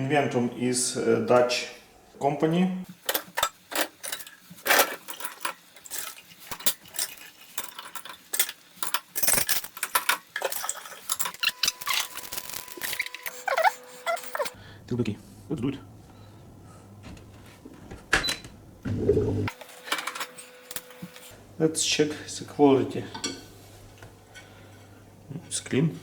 Inventum is a Dutch company. Tilbury, let's do it. Let's check the quality. It's clean.